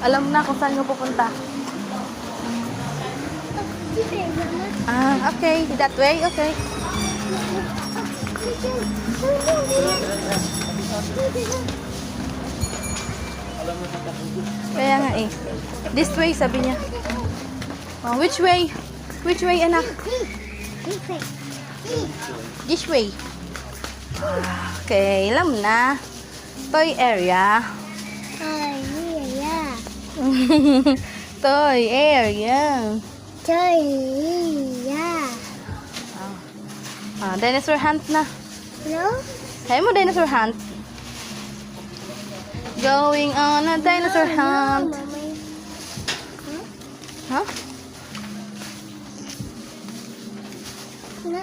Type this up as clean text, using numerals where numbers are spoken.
Alam na kung saan nyo pupunta. Ah, okay. That way? Okay. Kaya nga eh. This way, sabi niya. Oh, which way? Which way, anak? This way. Okay, alam na. Toy area. Toy area. Ah, dinosaur hunt na. Kaya mo dinosaur hunt. Going on a dinosaur hunt. Huh? No.